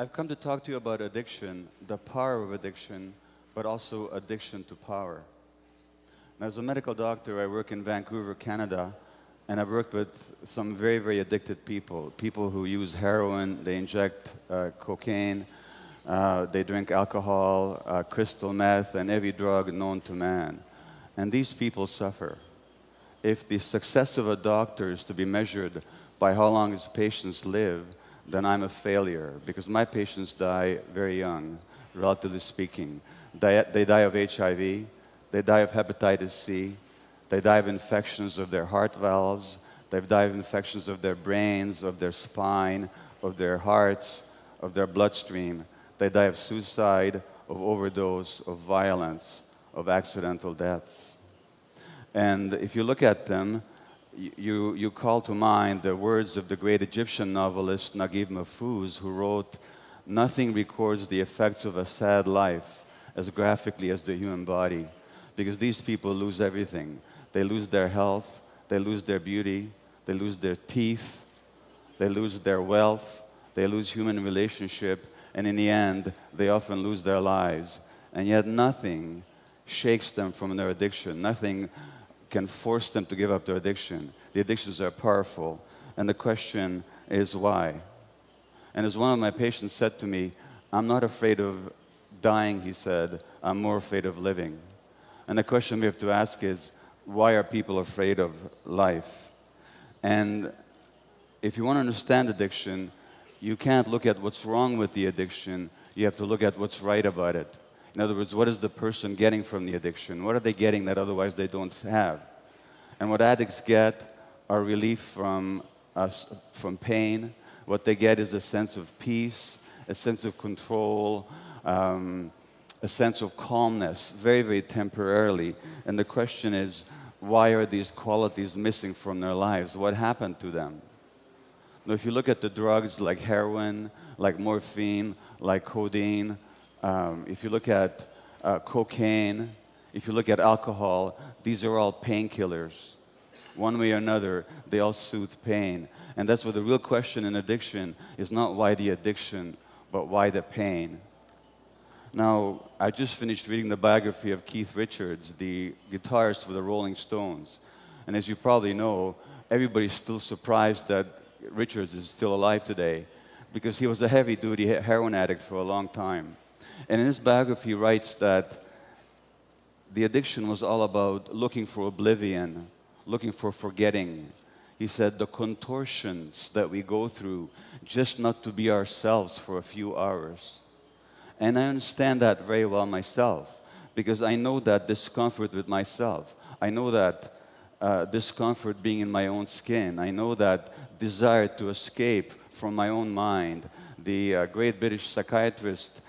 I've come to talk to you about addiction, the power of addiction, but also addiction to power. And as a medical doctor, I work in Vancouver, Canada, and I've worked with some very, very addicted people. People who use heroin, they inject cocaine, they drink alcohol, crystal meth, and every drug known to man. And these people suffer. If the success of a doctor is to be measured by how long his patients live, then I'm a failure, because my patients die very young, relatively speaking. They die of HIV, they die of hepatitis C, they die of infections of their heart valves, they die of infections of their brains, of their spine, of their hearts, of their bloodstream. They die of suicide, of overdose, of violence, of accidental deaths. And if you look at them, you call to mind the words of the great Egyptian novelist Naguib Mahfouz, who wrote, "Nothing records the effects of a sad life as graphically as the human body," because these people lose everything. They lose their health, they lose their beauty, they lose their teeth, they lose their wealth, they lose human relationship, and in the end, they often lose their lives. And yet nothing shakes them from their addiction. Nothing can force them to give up their addiction. The addictions are powerful, and the question is why? And as one of my patients said to me, "I'm not afraid of dying," he said, "I'm more afraid of living." And the question we have to ask is, why are people afraid of life? And if you want to understand addiction, you can't look at what's wrong with the addiction, you have to look at what's right about it. In other words, what is the person getting from the addiction? What are they getting that otherwise they don't have? And what addicts get are relief from pain. What they get is a sense of peace, a sense of control, a sense of calmness, very, very temporarily. And the question is, why are these qualities missing from their lives? What happened to them? Now, if you look at the drugs like heroin, like morphine, like codeine, if you look at cocaine, if you look at alcohol, these are all painkillers. One way or another, they all soothe pain. And that's what the real question in addiction is, not why the addiction, but why the pain. Now, I just finished reading the biography of Keith Richards, the guitarist for the Rolling Stones. And as you probably know, everybody's still surprised that Richards is still alive today, because he was a heavy-duty heroin addict for a long time. And in his biography, he writes that the addiction was all about looking for oblivion, looking for forgetting. He said, the contortions that we go through just not to be ourselves for a few hours. And I understand that very well myself, because I know that discomfort with myself. I know that discomfort being in my own skin. I know that desire to escape from my own mind. The great British psychiatrist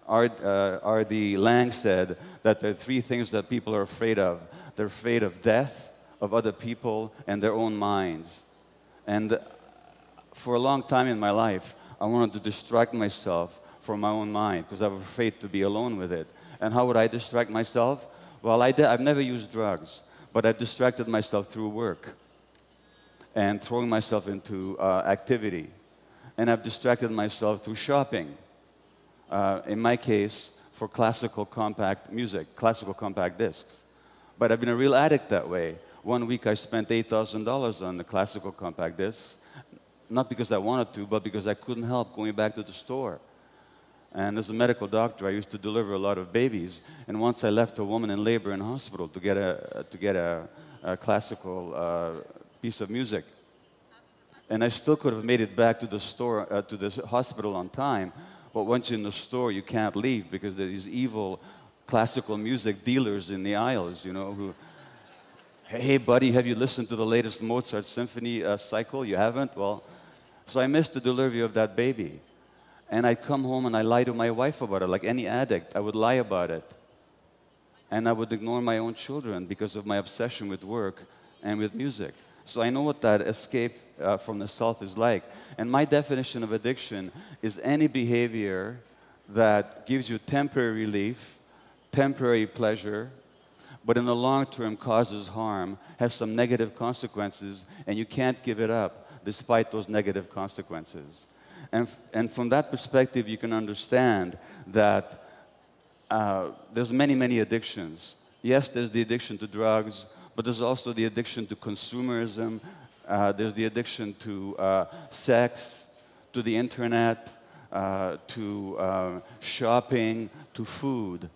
R.D. Lang said that there are three things that people are afraid of. They're afraid of death, of other people, and their own minds. And for a long time in my life, I wanted to distract myself from my own mind, because I was afraid to be alone with it. And how would I distract myself? Well, I've never used drugs, but I've distracted myself through work and throwing myself into activity. And I've distracted myself through shopping. In my case, for classical compact music, classical compact discs. But I've been a real addict that way. One week I spent $8,000 on the classical compact discs, not because I wanted to, but because I couldn't help going back to the store. And as a medical doctor, I used to deliver a lot of babies. And once I left a woman in labor in hospital to get a classical piece of music. And I still could have made it back to the store, to the hospital on time. But once you're in the store, you can't leave, because there are these evil classical music dealers in the aisles, you know, who, "Hey, buddy, have you listened to the latest Mozart symphony cycle? You haven't? Well," so I missed the delivery of that baby. And I'd come home and I lie to my wife about it, like any addict. I would lie about it. And I would ignore my own children because of my obsession with work and with music. So I know what that escape from the self is like. And my definition of addiction is any behavior that gives you temporary relief, temporary pleasure, but in the long term causes harm, has some negative consequences, and you can't give it up despite those negative consequences. And from that perspective, you can understand that there's many, many addictions. Yes, there's the addiction to drugs, but there's also the addiction to consumerism. There's the addiction to sex, to the internet, to shopping, to food.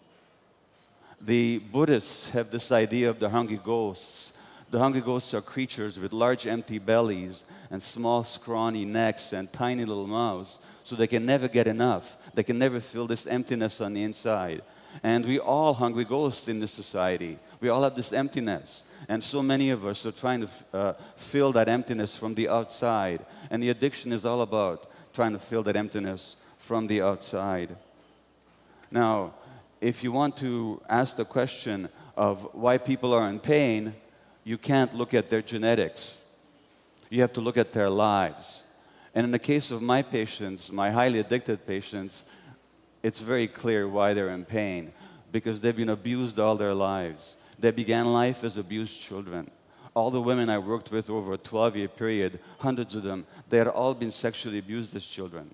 The Buddhists have this idea of the hungry ghosts. The hungry ghosts are creatures with large empty bellies and small scrawny necks and tiny little mouths, so they can never get enough. They can never fill this emptiness on the inside. And we all hungry ghosts in this society. We all have this emptiness. And so many of us are trying to fill that emptiness from the outside. And the addiction is all about trying to fill that emptiness from the outside. Now, if you want to ask the question of why people are in pain, you can't look at their genetics. You have to look at their lives. And in the case of my patients, my highly addicted patients, it's very clear why they're in pain, because they've been abused all their lives. They began life as abused children. All the women I worked with over a 12-year period, hundreds of them, they had all been sexually abused as children.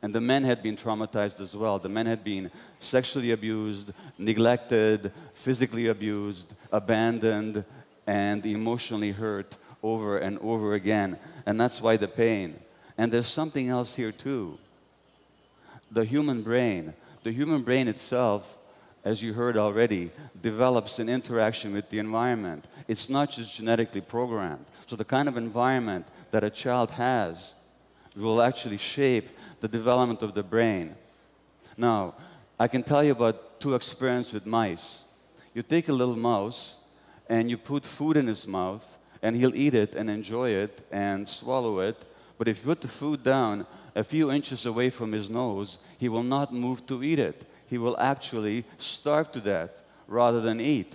And the men had been traumatized as well. The men had been sexually abused, neglected, physically abused, abandoned, and emotionally hurt over and over again. And that's why the pain. And there's something else here too. The human brain itself, as you heard already, develops an interaction with the environment. It's not just genetically programmed. So the kind of environment that a child has will actually shape the development of the brain. Now, I can tell you about two experiences with mice. You take a little mouse and you put food in his mouth, and he'll eat it and enjoy it and swallow it. But if you put the food down a few inches away from his nose, he will not move to eat it. He will actually starve to death rather than eat.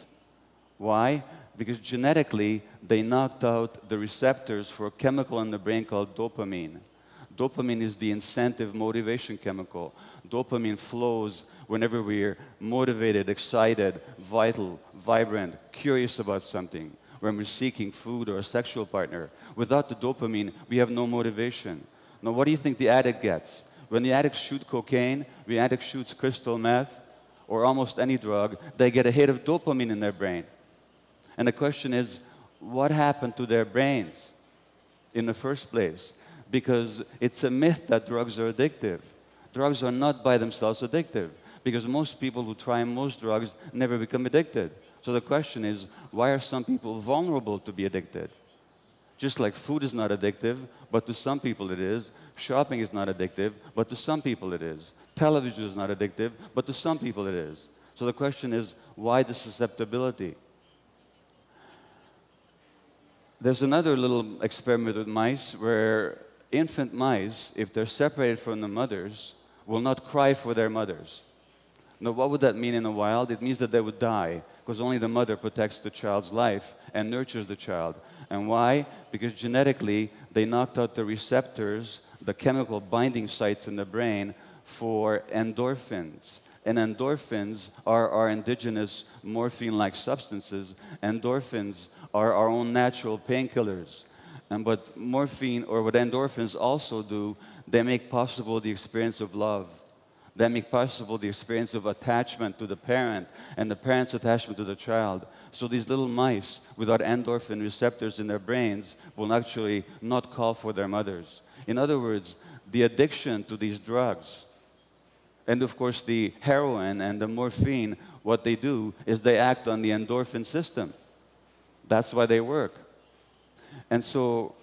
Why? Because genetically, they knocked out the receptors for a chemical in the brain called dopamine. Dopamine is the incentive motivation chemical. Dopamine flows whenever we're motivated, excited, vital, vibrant, curious about something, when we're seeking food or a sexual partner. Without the dopamine, we have no motivation. Now, what do you think the addict gets? When the addict shoots cocaine, when the addict shoots crystal meth, or almost any drug, they get a hit of dopamine in their brain. And the question is, what happened to their brains in the first place? Because it's a myth that drugs are addictive. Drugs are not by themselves addictive, because most people who try most drugs never become addicted. So the question is, why are some people vulnerable to be addicted? Just like food is not addictive, but to some people it is. Shopping is not addictive, but to some people it is. Television is not addictive, but to some people it is. So the question is, why the susceptibility? There's another little experiment with mice where infant mice, if they're separated from the mothers, will not cry for their mothers. Now, what would that mean in the wild? It means that they would die, because only the mother protects the child's life and nurtures the child. And why? Because genetically, they knocked out the receptors, the chemical binding sites in the brain for endorphins. And endorphins are our indigenous morphine-like substances. Endorphins are our own natural painkillers. And what morphine, or what endorphins also do, they make possible the experience of love. They make possible the experience of attachment to the parent and the parent's attachment to the child. So these little mice without endorphin receptors in their brains will actually not call for their mothers. In other words, the addiction to these drugs, and of course the heroin and the morphine, what they do is they act on the endorphin system. That's why they work. And so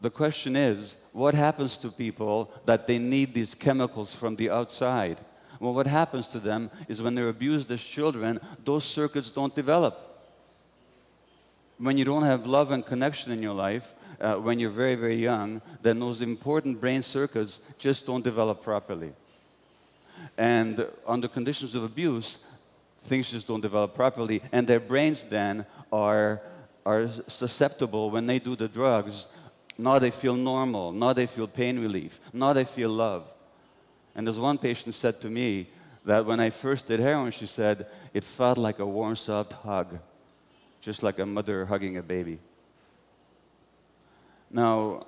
the question is, what happens to people that they need these chemicals from the outside? Well, what happens to them is when they're abused as children, those circuits don't develop. When you don't have love and connection in your life, when you're very, very young, then those important brain circuits just don't develop properly. And under conditions of abuse, things just don't develop properly, and their brains then are susceptible when they do the drugs. Now they feel normal, now they feel pain relief, now they feel love. And there's one patient said to me that when I first did heroin, she said, it felt like a warm, soft hug, just like a mother hugging a baby. Now,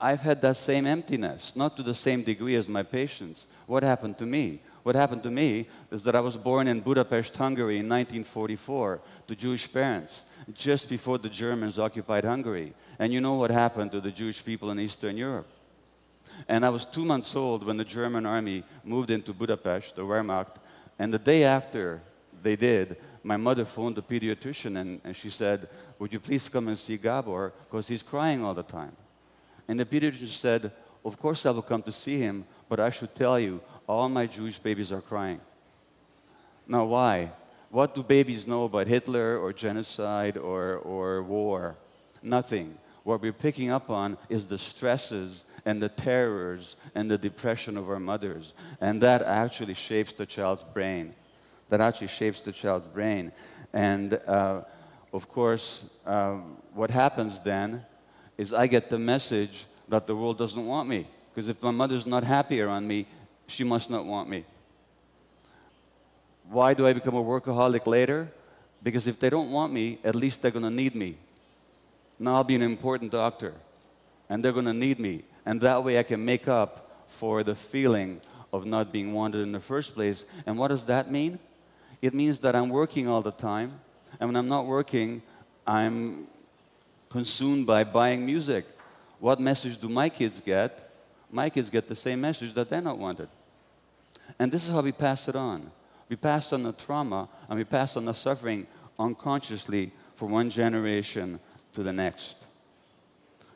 I've had that same emptiness, not to the same degree as my patients. What happened to me? What happened to me is that I was born in Budapest, Hungary in 1944 to Jewish parents, just before the Germans occupied Hungary. And you know what happened to the Jewish people in Eastern Europe. And I was 2 months old when the German army moved into Budapest, the Wehrmacht, and the day after they did, my mother phoned the pediatrician and she said, "Would you please come and see Gábor, because he's crying all the time." And the pediatrician said, "Of course I will come to see him, but I should tell you, all my Jewish babies are crying." Now why? What do babies know about Hitler or genocide or war? Nothing. What we're picking up on is the stresses and the terrors and the depression of our mothers. And that actually shapes the child's brain. That actually shapes the child's brain. And of course, what happens then is I get the message that the world doesn't want me. Because if my mother's not happy around me, she must not want me. Why do I become a workaholic later? Because if they don't want me, at least they're going to need me. Now I'll be an important doctor, and they're going to need me. And that way I can make up for the feeling of not being wanted in the first place. And what does that mean? It means that I'm working all the time, and when I'm not working, I'm consumed by buying music. What message do my kids get? My kids get the same message, that they're not wanted. And this is how we pass it on. We pass on the trauma, and we pass on the suffering unconsciously from one generation to the next.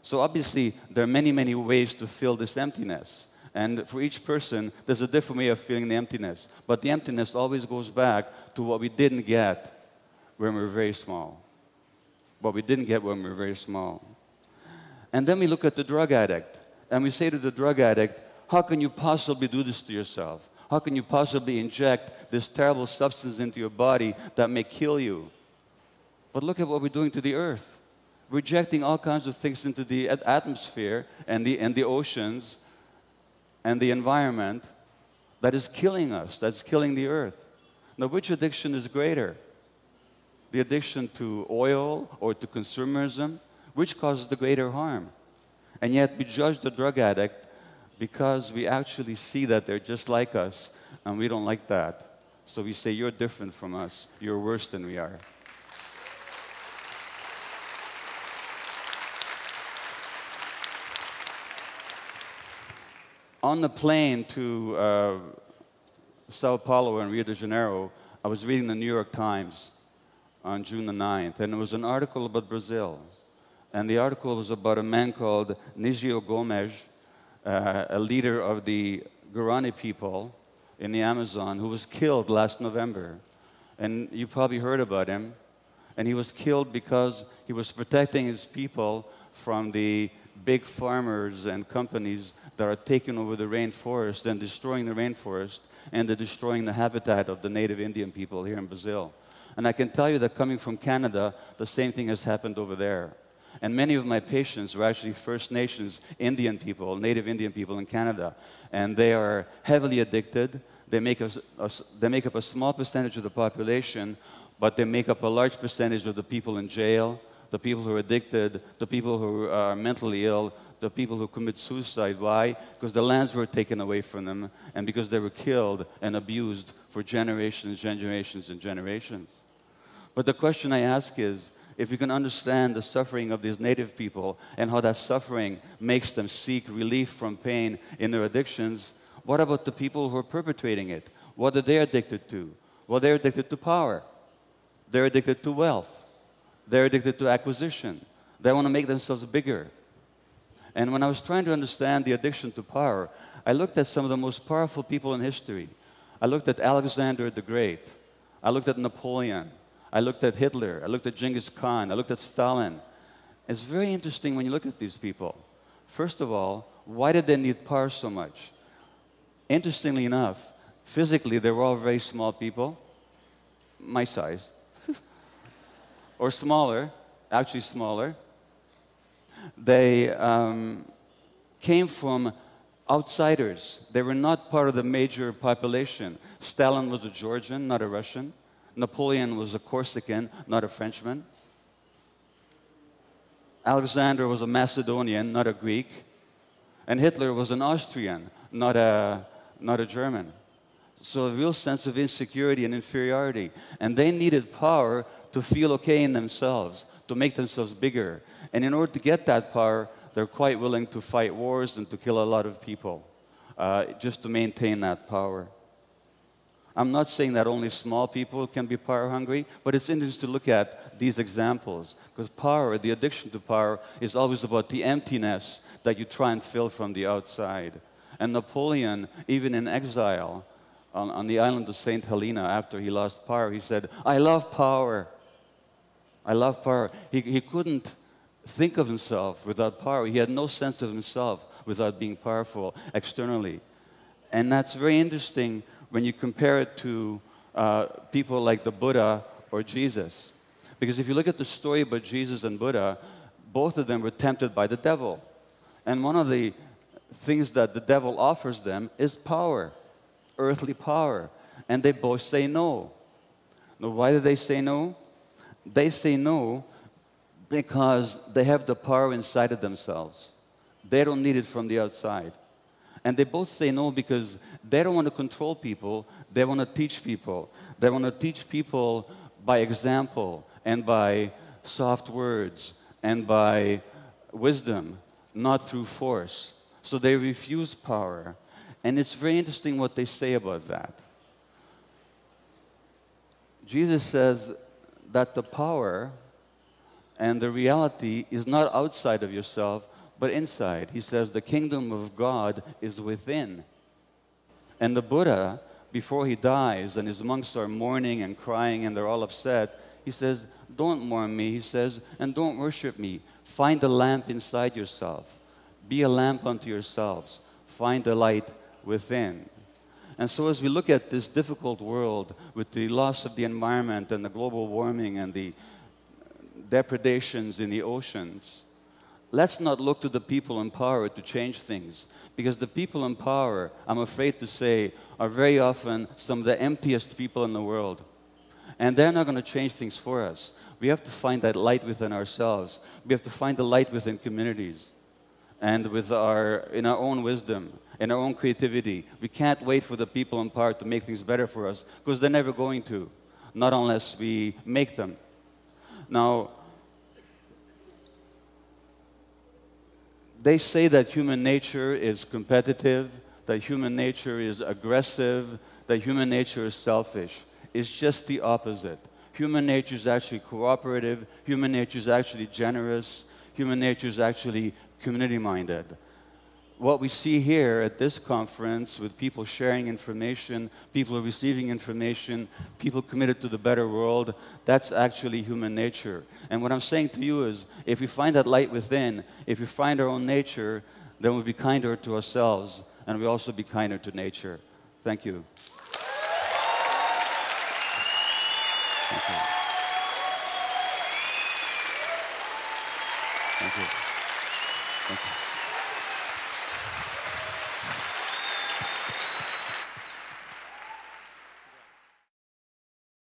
So obviously, there are many, many ways to fill this emptiness. And for each person, there's a different way of feeling the emptiness. But the emptiness always goes back to what we didn't get when we were very small. What we didn't get when we were very small. And then we look at the drug addict, and we say to the drug addict, how can you possibly do this to yourself? How can you possibly inject this terrible substance into your body that may kill you? But look at what we're doing to the earth. We're injecting all kinds of things into the atmosphere and the oceans and the environment that is killing us, that's killing the earth. Now, which addiction is greater? The addiction to oil or to consumerism? Which causes the greater harm? And yet we judge the drug addict because we actually see that they're just like us, and we don't like that. So we say, you're different from us. You're worse than we are. On the plane to Sao Paulo and Rio de Janeiro, I was reading the New York Times on June the 9th, and there was an article about Brazil. And the article was about a man called Nigio Gomes, a leader of the Guarani people in the Amazon, who was killed last November. And you probably heard about him. And he was killed because he was protecting his people from the big farmers and companies that are taking over the rainforest and destroying the rainforest, and they're destroying the habitat of the native Indian people here in Brazil. And I can tell you that coming from Canada, the same thing has happened over there. And many of my patients were actually First Nations Indian people, native Indian people in Canada. And they are heavily addicted. They make up a small percentage of the population, but they make up a large percentage of the people in jail, the people who are addicted, the people who are mentally ill, the people who commit suicide. Why? Because the lands were taken away from them, and because they were killed and abused for generations, generations, and generations. But the question I ask is, if you can understand the suffering of these native people and how that suffering makes them seek relief from pain in their addictions, what about the people who are perpetrating it? What are they addicted to? Well, they're addicted to power. They're addicted to wealth. They're addicted to acquisition. They want to make themselves bigger. And when I was trying to understand the addiction to power, I looked at some of the most powerful people in history. I looked at Alexander the Great. I looked at Napoleon. I looked at Hitler. I looked at Genghis Khan. I looked at Stalin. It's very interesting when you look at these people. First of all, why did they need power so much? Interestingly enough, physically, they were all very small people, my size, or smaller, actually smaller. They came from outsiders. They were not part of the major population. Stalin was a Georgian, not a Russian. Napoleon was a Corsican, not a Frenchman. Alexander was a Macedonian, not a Greek. And Hitler was an Austrian, not a German. So a real sense of insecurity and inferiority. And they needed power to feel okay in themselves, to make themselves bigger. And in order to get that power, they're quite willing to fight wars and to kill a lot of people, just to maintain that power. I'm not saying that only small people can be power hungry, but it's interesting to look at these examples, because power, the addiction to power, is always about the emptiness that you try and fill from the outside. And Napoleon, even in exile, on the island of St. Helena, after he lost power, he said, "I love power. I love power." He couldn't think of himself without power. He had no sense of himself without being powerful externally. And that's very interesting when you compare it to people like the Buddha or Jesus. Because if you look at the story about Jesus and Buddha, both of them were tempted by the devil. And one of the things that the devil offers them is power, earthly power. And they both say no. Now, why do they say no? They say no because they have the power inside of themselves. They don't need it from the outside. And they both say no because they don't want to control people, they want to teach people. They want to teach people by example and by soft words and by wisdom, not through force. So they refuse power. And it's very interesting what they say about that. Jesus says that the power and the reality is not outside of yourself, but inside. He says the kingdom of God is within. And the Buddha, before he dies, and his monks are mourning and crying and they're all upset, he says, "Don't mourn me," he says, "and don't worship me. Find a lamp inside yourself. Be a lamp unto yourselves. Find the light within." And so as we look at this difficult world with the loss of the environment and the global warming and the depredations in the oceans, let's not look to the people in power to change things, because the people in power, I'm afraid to say, are very often some of the emptiest people in the world. And they're not going to change things for us. We have to find that light within ourselves. We have to find the light within communities and in our own wisdom, in our own creativity. We can't wait for the people in power to make things better for us, because they're never going to, not unless we make them. Now, they say that human nature is competitive, that human nature is aggressive, that human nature is selfish. It's just the opposite. Human nature is actually cooperative, human nature is actually generous, human nature is actually community-minded. What we see here at this conference, with people sharing information, people receiving information, people committed to the better world, that's actually human nature. And what I'm saying to you is, if we find that light within, if we find our own nature, then we'll be kinder to ourselves, and we'll also be kinder to nature. Thank you. Thank you. Thank you. Thank you.